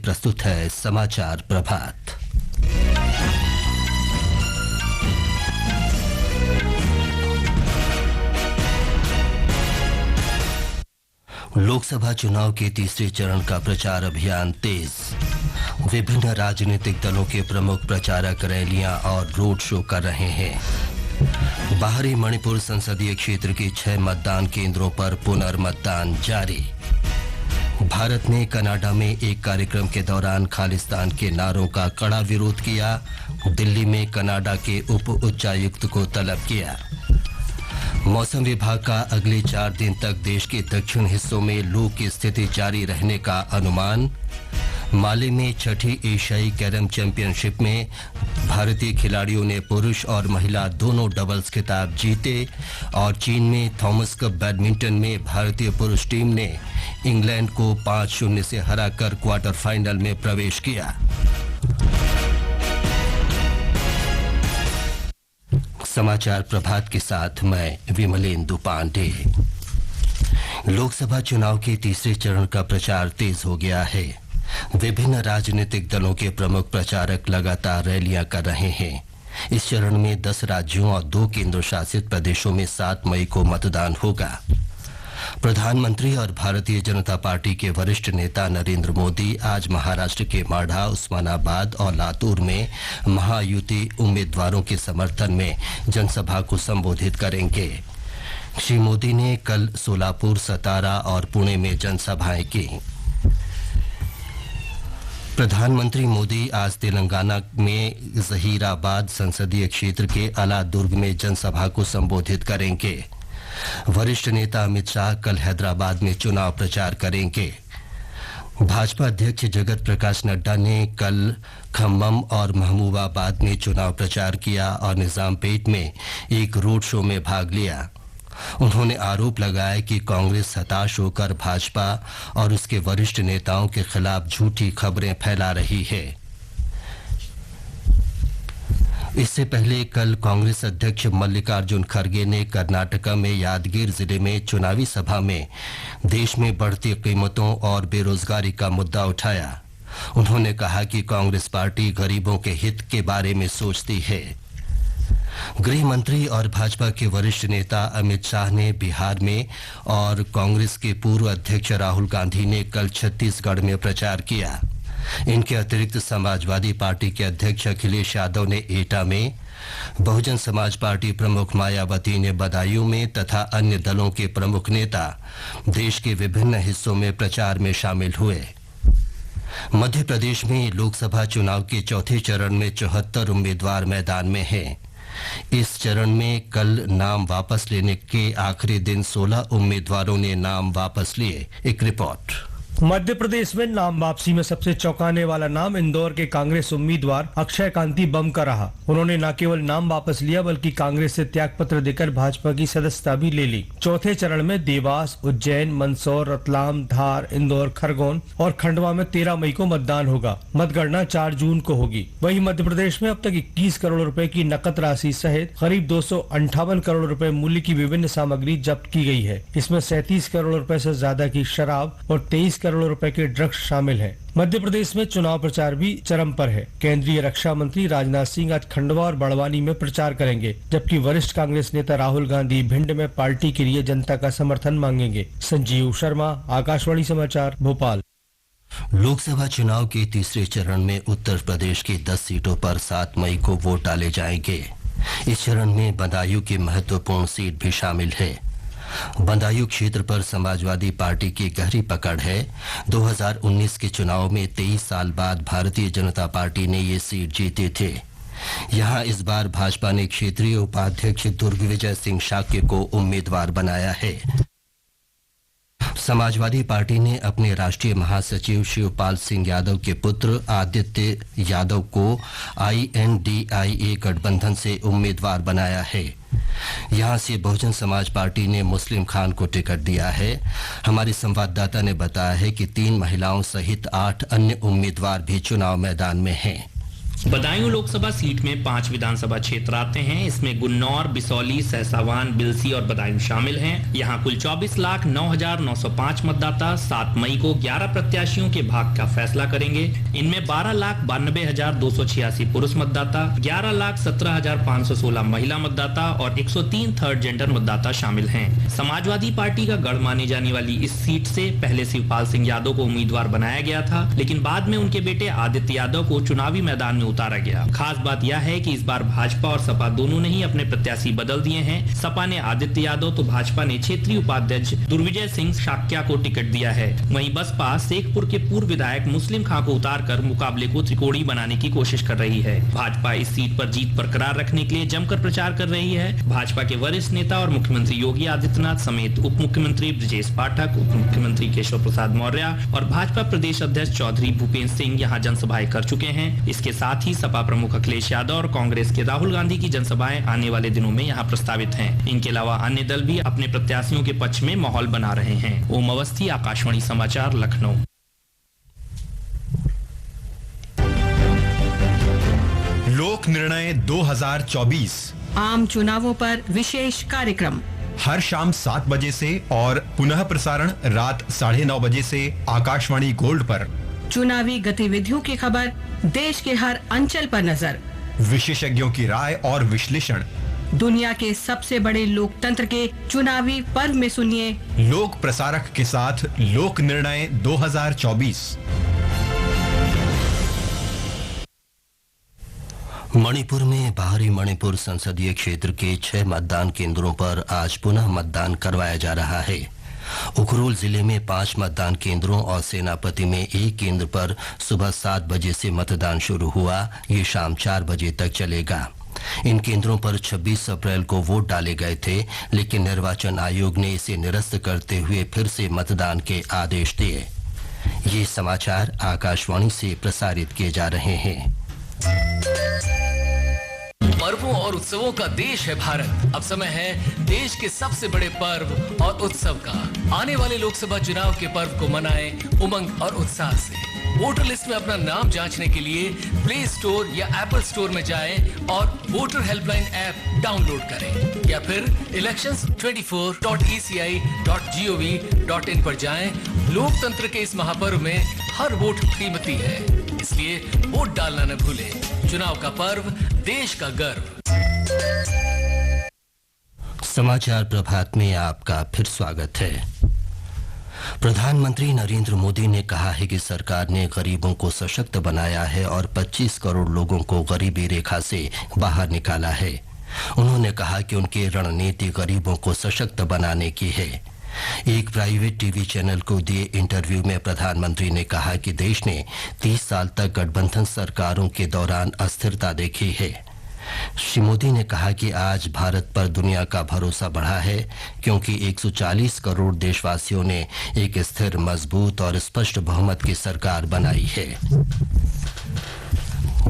प्रस्तुत है समाचार प्रभात। लोकसभा चुनाव के तीसरे चरण का प्रचार अभियान तेज। विभिन्न राजनीतिक दलों के प्रमुख प्रचारक रैलियां और रोड शो कर रहे हैं। बाहरी मणिपुर संसदीय क्षेत्र के 6 मतदान केंद्रों पर पुनर्मतदान जारी। भारत ने कनाडा में एक कार्यक्रम के दौरान खालिस्तान के नारों का कड़ा विरोध किया। दिल्ली में कनाडा के उप उच्चायुक्त को तलब किया। मौसम विभाग का अगले 4 दिन तक देश के दक्षिण हिस्सों में लू की स्थिति जारी रहने का अनुमान। माले में 6ठी एशियाई कैरम चैंपियनशिप में भारतीय खिलाड़ियों ने पुरुष और महिला दोनों डबल्स खिताब जीते। और चीन में थॉमस कप बैडमिंटन में भारतीय पुरुष टीम ने इंग्लैंड को 5-0 से हराकर क्वार्टर फाइनल में प्रवेश किया। समाचार प्रभात के साथ मैं विमलेंदु पांडे। लोकसभा चुनाव के तीसरे चरण का प्रचार तेज हो गया है। विभिन्न राजनीतिक दलों के प्रमुख प्रचारक लगातार रैलियां कर रहे हैं। इस चरण में 10 राज्यों और 2 केंद्र शासित प्रदेशों में 7 मई को मतदान होगा। प्रधानमंत्री और भारतीय जनता पार्टी के वरिष्ठ नेता नरेंद्र मोदी आज महाराष्ट्र के माढ़ा, उस्मानाबाद और लातूर में महायुति उम्मीदवारों के समर्थन में जनसभा को संबोधित करेंगे। श्री मोदी ने कल सोलापुर, सतारा और पुणे में जनसभाएं की। प्रधानमंत्री मोदी आज तेलंगाना में जहीराबाद संसदीय क्षेत्र के अलादुर्ग में जनसभा को संबोधित करेंगे। वरिष्ठ नेता अमित शाह कल हैदराबाद में चुनाव प्रचार करेंगे। भाजपा अध्यक्ष जगत प्रकाश नड्डा ने कल खम्मम और महबूबाबाद में चुनाव प्रचार किया और निजामपेट में एक रोड शो में भाग लिया। उन्होंने आरोप लगाया कि कांग्रेस हताश होकर भाजपा और उसके वरिष्ठ नेताओं के खिलाफ झूठी खबरें फैला रही है। इससे पहले कल कांग्रेस अध्यक्ष मल्लिकार्जुन खड़गे ने कर्नाटका में यादगीर जिले में चुनावी सभा में देश में बढ़ती कीमतों और बेरोजगारी का मुद्दा उठाया। उन्होंने कहा कि कांग्रेस पार्टी गरीबों के हित के बारे में सोचती है। गृह मंत्री और भाजपा के वरिष्ठ नेता अमित शाह ने बिहार में और कांग्रेस के पूर्व अध्यक्ष राहुल गांधी ने कल छत्तीसगढ़ में प्रचार किया। इनके अतिरिक्त समाजवादी पार्टी के अध्यक्ष अखिलेश यादव ने एटा में, बहुजन समाज पार्टी प्रमुख मायावती ने बदायूं में तथा अन्य दलों के प्रमुख नेता देश के विभिन्न हिस्सों में प्रचार में शामिल हुए। मध्य प्रदेश में लोकसभा चुनाव के चौथे चरण में 74 उम्मीदवार मैदान में हैं। इस चरण में कल नाम वापस लेने के आखिरी दिन 16 उम्मीदवारों ने नाम वापस लिए। एक रिपोर्ट। मध्य प्रदेश में नाम वापसी में सबसे चौंकाने वाला नाम इंदौर के कांग्रेस उम्मीदवार अक्षय कांति बम का रहा। उन्होंने न केवल नाम वापस लिया बल्कि कांग्रेस से त्यागपत्र देकर भाजपा की सदस्यता भी ले ली। चौथे चरण में देवास, उज्जैन, मंदसौर, रतलाम, धार, इंदौर, खरगोन और खंडवा में 13 मई को मतदान होगा। मतगणना 4 जून को होगी। वहीं मध्य प्रदेश में अब तक 21 करोड़ रुपए की नकद राशि सहित करीब 258 करोड़ रुपए मूल्य की विभिन्न सामग्री जब्त की गई है। इसमें 37 करोड़ रुपए से ज्यादा की शराब और 23 करोड़ रुपए के ड्रग्स शामिल हैं। मध्य प्रदेश में चुनाव प्रचार भी चरम पर है। केंद्रीय रक्षा मंत्री राजनाथ सिंह आज खंडवा और बड़वानी में प्रचार करेंगे, जबकि वरिष्ठ कांग्रेस नेता राहुल गांधी भिंड में पार्टी के लिए जनता का समर्थन मांगेंगे। संजीव शर्मा, आकाशवाणी समाचार, भोपाल। लोकसभा चुनाव के तीसरे चरण में उत्तर प्रदेश की 10 सीटों पर 7 मई को वोट डाले जाएंगे। इस चरण में बदायूं की महत्वपूर्ण सीट भी शामिल है। बदायूं क्षेत्र पर समाजवादी पार्टी की गहरी पकड़ है। 2019 के चुनाव में 23 साल बाद भारतीय जनता पार्टी ने ये सीट जीते थे। यहां इस बार भाजपा ने क्षेत्रीय उपाध्यक्ष दुर्गविजय सिंह शाक्य को उम्मीदवार बनाया है। समाजवादी पार्टी ने अपने राष्ट्रीय महासचिव शिवपाल सिंह यादव के पुत्र आदित्य यादव को INDIA गठबंधन से उम्मीदवार बनाया है। यहां से बहुजन समाज पार्टी ने मुस्लिम खान को टिकट दिया है। हमारे संवाददाता ने बताया है कि 3 महिलाओं सहित 8 अन्य उम्मीदवार भी चुनाव मैदान में हैं। बदायूं लोकसभा सीट में 5 विधानसभा क्षेत्र आते हैं। इसमें गुन्नौर, बिसौली, सहसावान, बिलसी और बदायूं शामिल हैं। यहाँ कुल 24,09,905 मतदाता 7 मई को 11 प्रत्याशियों के भाग्य का फैसला करेंगे। इनमें 12,92,286 पुरुष मतदाता, 11,17,516 महिला मतदाता और 103 थर्ड जेंडर मतदाता शामिल हैं। समाजवादी पार्टी का गढ़ मानी जाने वाली इस सीट से पहले शिवपाल सिंह यादव को उम्मीदवार बनाया गया था, लेकिन बाद में उनके बेटे आदित्य यादव को चुनावी मैदान में उतारा गया। खास बात यह है कि इस बार भाजपा और सपा दोनों ने ही अपने प्रत्याशी बदल दिए हैं। सपा ने आदित्य यादव तो भाजपा ने क्षेत्रीय उपाध्यक्ष दुर्विजय सिंह शाक्या को टिकट दिया है। वहीं बसपा शेखपुर के पूर्व विधायक मुस्लिम खां को उतारकर मुकाबले को त्रिकोणीय बनाने की कोशिश कर रही है। भाजपा इस सीट पर जीत बरकरार रखने के लिए जमकर प्रचार कर रही है। भाजपा के वरिष्ठ नेता और मुख्यमंत्री योगी आदित्यनाथ समेत उप मुख्यमंत्री ब्रजेश पाठक, उप मुख्यमंत्री केशव प्रसाद मौर्य और भाजपा प्रदेश अध्यक्ष चौधरी भूपेन्द्र सिंह यहाँ जनसभाएं कर चुके हैं। इसके साथ ही सपा प्रमुख अखिलेश यादव और कांग्रेस के राहुल गांधी की जनसभाएं आने वाले दिनों में यहां प्रस्तावित हैं। इनके अलावा अन्य दल भी अपने प्रत्याशियों के पक्ष में माहौल बना रहे हैं। ओम अवस्थी, आकाशवाणी समाचार, लखनऊ। लोक निर्णय 2024 आम चुनावों पर विशेष कार्यक्रम हर शाम 7 बजे से और पुनः प्रसारण रात 9:30 बजे से आकाशवाणी गोल्ड पर। चुनावी गतिविधियों की खबर, देश के हर अंचल पर नजर, विशेषज्ञों की राय और विश्लेषण। दुनिया के सबसे बड़े लोकतंत्र के चुनावी पर्व में सुनिए लोक प्रसारक के साथ लोक निर्णय 2024। मणिपुर में बाहरी मणिपुर संसदीय क्षेत्र के 6 मतदान केंद्रों पर आज पुनः मतदान करवाया जा रहा है। उखरुल जिले में 5 मतदान केंद्रों और सेनापति में 1 केंद्र पर सुबह 7 बजे से मतदान शुरू हुआ। ये शाम 4 बजे तक चलेगा। इन केंद्रों पर 26 अप्रैल को वोट डाले गए थे, लेकिन निर्वाचन आयोग ने इसे निरस्त करते हुए फिर से मतदान के आदेश दिए। ये समाचार आकाशवाणी से प्रसारित किए जा रहे हैं। पर्वों और उत्सवों का देश है भारत। अब समय है देश के सबसे बड़े पर्व और उत्सव का। आने वाले लोकसभा चुनाव के पर्व को मनाएं उमंग और उत्साह से। वोटर लिस्ट में अपना नाम जांचने के लिए प्ले स्टोर या एप्पल स्टोर में जाएं और वोटर हेल्पलाइन ऐप डाउनलोड करें या फिर elections24.eci.gov.in पर जाएं। लोकतंत्र के इस महापर्व में हर वोट कीमती है, इसलिए वोट डालना न भूलें। चुनाव का पर्व, देश का गर्व। समाचार प्रभात में आपका फिर स्वागत है। प्रधानमंत्री नरेंद्र मोदी ने कहा है कि सरकार ने गरीबों को सशक्त बनाया है और 25 करोड़ लोगों को गरीबी रेखा से बाहर निकाला है। उन्होंने कहा कि उनकी रणनीति गरीबों को सशक्त बनाने की है। एक प्राइवेट टीवी चैनल को दिए इंटरव्यू में प्रधानमंत्री ने कहा कि देश ने 30 साल तक गठबंधन सरकारों के दौरान अस्थिरता देखी है। श्री मोदी ने कहा कि आज भारत पर दुनिया का भरोसा बढ़ा है, क्योंकि 140 करोड़ देशवासियों ने एक स्थिर, मजबूत और स्पष्ट बहुमत की सरकार बनाई है।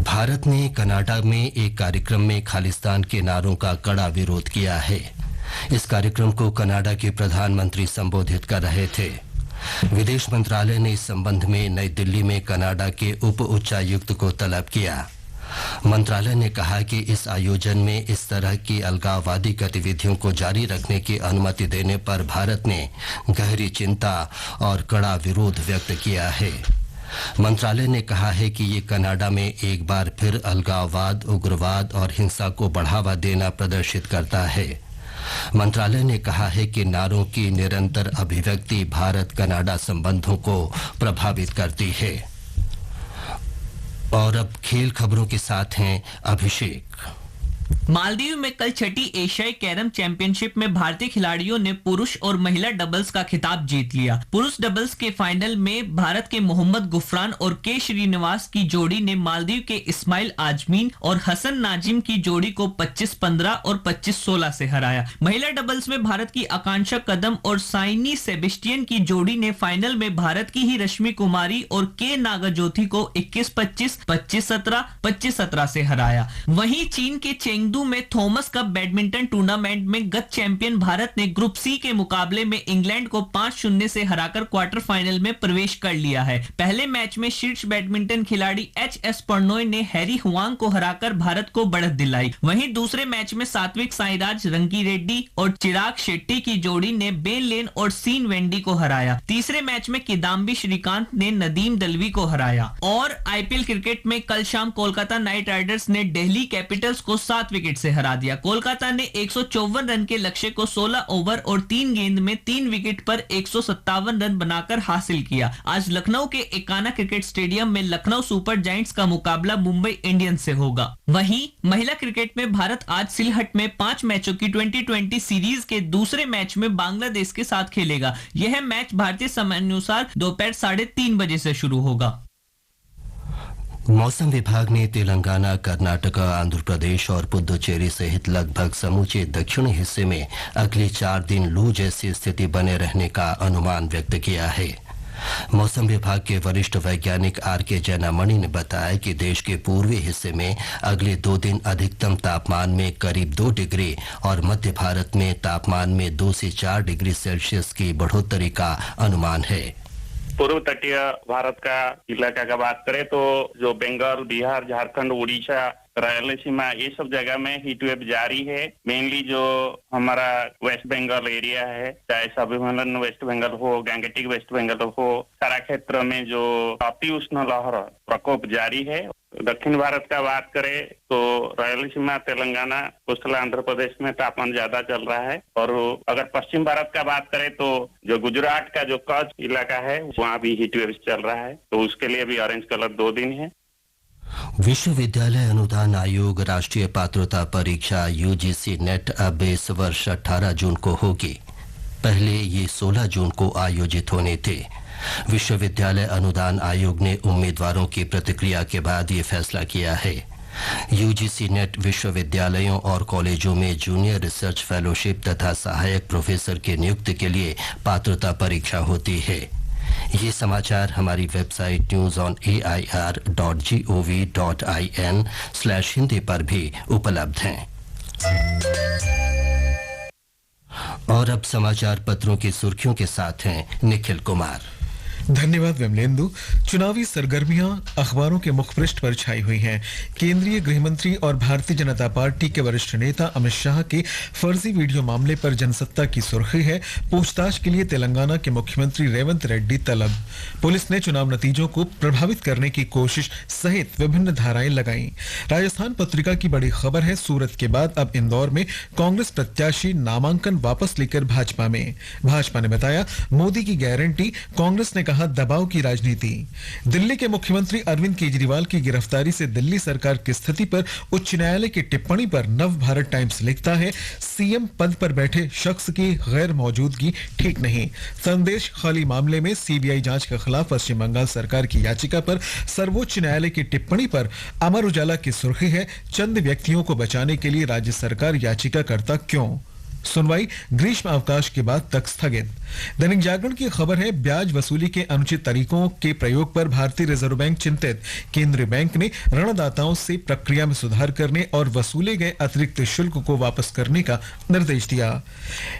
भारत ने कनाडा में एक कार्यक्रम में खालिस्तान के नारों का कड़ा विरोध किया है। इस कार्यक्रम को कनाडा के प्रधानमंत्री संबोधित कर रहे थे। विदेश मंत्रालय ने इस संबंध में नई दिल्ली में कनाडा के उप उच्चायुक्त को तलब किया। मंत्रालय ने कहा कि इस आयोजन में इस तरह की अलगाववादी गतिविधियों को जारी रखने की अनुमति देने पर भारत ने गहरी चिंता और कड़ा विरोध व्यक्त किया है। मंत्रालय ने कहा है कि ये कनाडा में एक बार फिर अलगाववाद, उग्रवाद और हिंसा को बढ़ावा देना प्रदर्शित करता है। मंत्रालय ने कहा है कि नारों की निरंतर अभिव्यक्ति भारत कनाडा संबंधों को प्रभावित करती है। और अब खेल खबरों के साथ हैं अभिषेक। मालदीव में कल छठी एशियाई कैरम चैंपियनशिप में भारतीय खिलाड़ियों ने पुरुष और महिला डबल्स का खिताब जीत लिया। पुरुष डबल्स के फाइनल में भारत के मोहम्मद गुफरान और के श्रीनिवास की जोड़ी ने मालदीव के इस्माइल आजमीन और हसन नाजिम की जोड़ी को 25-15 और 25-16 से हराया। महिला डबल्स में भारत की आकांक्षा कदम और साइनी सेबेस्टियन की जोड़ी ने फाइनल में भारत की ही रश्मि कुमारी और के नागाज्योति को 21-25, 25-17, 25-17 से हराया। वहीं चीन के चेंगी चेंगदू में थॉमस कप बैडमिंटन टूर्नामेंट में गत चैंपियन भारत ने ग्रुप सी के मुकाबले में इंग्लैंड को 5-0 से हराकर क्वार्टर फाइनल में प्रवेश कर लिया है। पहले मैच में शीर्ष बैडमिंटन खिलाड़ी एच.एस. प्रणॉय ने हैरी हुआंग को हराकर भारत को बढ़त दिलाई। वहीं दूसरे मैच में सात्विक साईराज रंकी रेड्डी और चिराग शेट्टी की जोड़ी ने बेन लेन और सीन वेंडी को हराया। तीसरे मैच में किदाम्बी श्रीकांत ने नदीम दलवी को हराया। और आईपीएल क्रिकेट में कल शाम कोलकाता नाइट राइडर्स ने दिल्ली कैपिटल्स को 7 विकेट से हरा दिया। कोलकाता ने 154 रन के लक्ष्य को 16 ओवर और 3 गेंद में 3 विकेट पर 157 रन बनाकर हासिल किया। आज लखनऊ के एकाना क्रिकेट स्टेडियम में लखनऊ सुपर जायंट्स का मुकाबला मुंबई इंडियंस से होगा। वहीं महिला क्रिकेट में भारत आज सिलहट में 5 मैचों की 2020 सीरीज के दूसरे मैच में बांग्लादेश के साथ खेलेगा। यह मैच भारतीय समयानुसार दोपहर 3:30 बजे से शुरू होगा। मौसम विभाग ने तेलंगाना, कर्नाटक, आंध्र प्रदेश और पुदुचेरी सहित लगभग समूचे दक्षिणी हिस्से में अगले 4 दिन लू जैसी स्थिति बने रहने का अनुमान व्यक्त किया है। मौसम विभाग के वरिष्ठ वैज्ञानिक आर.के. जैनामणि ने बताया कि देश के पूर्वी हिस्से में अगले 2 दिन अधिकतम तापमान में करीब 2 डिग्री और मध्य भारत में तापमान में 2 से 4 डिग्री सेल्सियस की बढ़ोतरी का अनुमान है। पूर्व तटीय भारत का इलाका का बात करें तो जो बंगाल, बिहार, झारखंड, उड़ीसा, रायलसीमा ये सब जगह में हीट वेव जारी है। मेनली जो हमारा वेस्ट बंगाल एरिया है, चाहे स्वाभिमान वेस्ट बंगाल हो, गैंगेटिक वेस्ट बंगाल हो, सारा क्षेत्र में जो अति उष्ण लहर प्रकोप जारी है। दक्षिण भारत का बात करें तो रायलसीमा, तेलंगाना, कोस्टल आंध्र प्रदेश में तापमान ज्यादा चल रहा है। और अगर पश्चिम भारत का बात करें तो जो गुजरात का जो कच्छ इलाका है वहाँ भी हीट वेव चल रहा है, तो उसके लिए भी ऑरेंज कलर 2 दिन है। विश्वविद्यालय अनुदान आयोग राष्ट्रीय पात्रता परीक्षा यूजीसी नेट अब इस वर्ष 18 जून को होगी। पहले ये 16 जून को आयोजित होने थे। विश्वविद्यालय अनुदान आयोग ने उम्मीदवारों की प्रतिक्रिया के बाद ये फैसला किया है। यूजीसी नेट विश्वविद्यालयों और कॉलेजों में जूनियर रिसर्च फेलोशिप तथा सहायक प्रोफेसर की नियुक्ति के लिए पात्रता परीक्षा होती है। ये समाचार हमारी वेबसाइट newsonair.gov.in/hindi पर भी उपलब्ध हैं। और अब समाचार पत्रों की सुर्खियों के साथ हैं निखिल कुमार। धन्यवाद विमलेंदु। चुनावी सरगर्मियां अखबारों के मुखपृष्ठ पर छाई हुई हैं। केंद्रीय गृह मंत्री और भारतीय जनता पार्टी के वरिष्ठ नेता अमित शाह के फर्जी वीडियो मामले पर जनसत्ता की सुर्खी है, पूछताछ के लिए तेलंगाना के मुख्यमंत्री रेवंत रेड्डी तलब। पुलिस ने चुनाव नतीजों को प्रभावित करने की कोशिश सहित विभिन्न धाराएं लगाई। राजस्थान पत्रिका की बड़ी खबर है, सूरत के बाद अब इंदौर में कांग्रेस प्रत्याशी नामांकन वापस लेकर भाजपा में। भाजपा ने बताया मोदी की गारंटी, कांग्रेस ने दबाव की राजनीति। दिल्ली के मुख्यमंत्री अरविंद केजरीवाल की गिरफ्तारी से दिल्ली सरकार की स्थिति पर उच्च न्यायालय की टिप्पणी पर नव भारत टाइम्स लिखता है, सीएम पद पर बैठे शख्स की गैर मौजूदगी ठीक नहीं। संदेश खाली मामले में सीबीआई जांच के खिलाफ पश्चिम बंगाल सरकार की याचिका पर सर्वोच्च न्यायालय की टिप्पणी पर अमर उजाला की सुर्खी है, चंद व्यक्तियों को बचाने के लिए राज्य सरकार याचिकाकर्ता क्यों। सुनवाई ग्रीष्म अवकाश के बाद तक स्थगित। दैनिक जागरण की खबर है, ब्याज वसूली के अनुचित तरीकों के प्रयोग पर भारतीय रिजर्व बैंक चिंतित। केंद्रीय बैंक ने ऋणदाताओं से प्रक्रिया में सुधार करने और वसूले गए अतिरिक्त शुल्क को वापस करने का निर्देश दिया।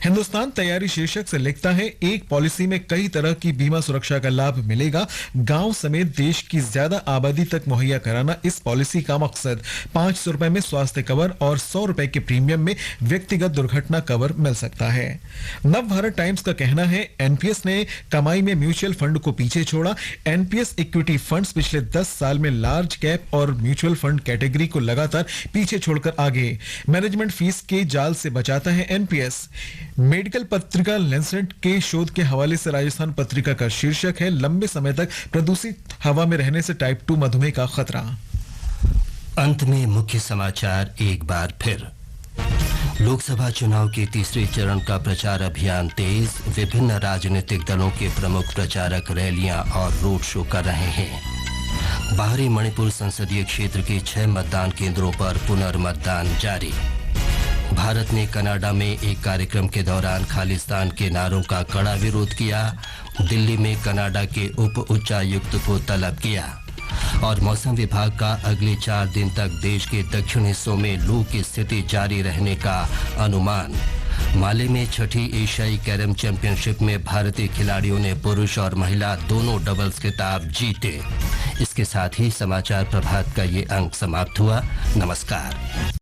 हिंदुस्तान तैयारी शीर्षक से लिखता है, एक पॉलिसी में कई तरह की बीमा सुरक्षा का लाभ मिलेगा, गांव समेत देश की ज्यादा आबादी तक मुहैया कराना इस पॉलिसी का मकसद। 500 रुपए में स्वास्थ्य कवर और 100 रुपए के प्रीमियम में व्यक्तिगत दुर्घटना कवर मिल सकता है। नव भारत टाइम्स का कहना है, एनपीएस ने कमाई में म्यूचुअल फंड को पीछे छोड़ा। एनपीएस इक्विटी फंड्स पिछले 10 साल में लार्ज कैप और म्यूचुअल फंड कैटेगरी को लगातार पीछे छोड़कर आगे। मैनेजमेंट फीस के जाल से बचाता है एनपीएस। मेडिकल पत्रिका लेंसेट के शोध के हवाले से राजस्थान पत्रिका का शीर्षक है, लंबे समय तक प्रदूषित हवा में रहने से टाइप 2 मधुमेह का खतरा। अंत में मुख्य समाचार एक बार फिर। लोकसभा चुनाव के तीसरे चरण का प्रचार अभियान तेज, विभिन्न राजनीतिक दलों के प्रमुख प्रचारक रैलियां और रोड शो कर रहे हैं। बाहरी मणिपुर संसदीय क्षेत्र के 6 मतदान केंद्रों पर पुनर्मतदान जारी। भारत ने कनाडा में एक कार्यक्रम के दौरान खालिस्तान के नारों का कड़ा विरोध किया। दिल्ली में कनाडा के उप उच्चायुक्त को तलब किया। और मौसम विभाग का अगले 4 दिन तक देश के दक्षिण हिस्सों में लू की स्थिति जारी रहने का अनुमान। माले में छठी एशियाई कैरम चैंपियनशिप में भारतीय खिलाड़ियों ने पुरुष और महिला दोनों डबल्स खिताब जीते। इसके साथ ही समाचार प्रभात का ये अंक समाप्त हुआ। नमस्कार।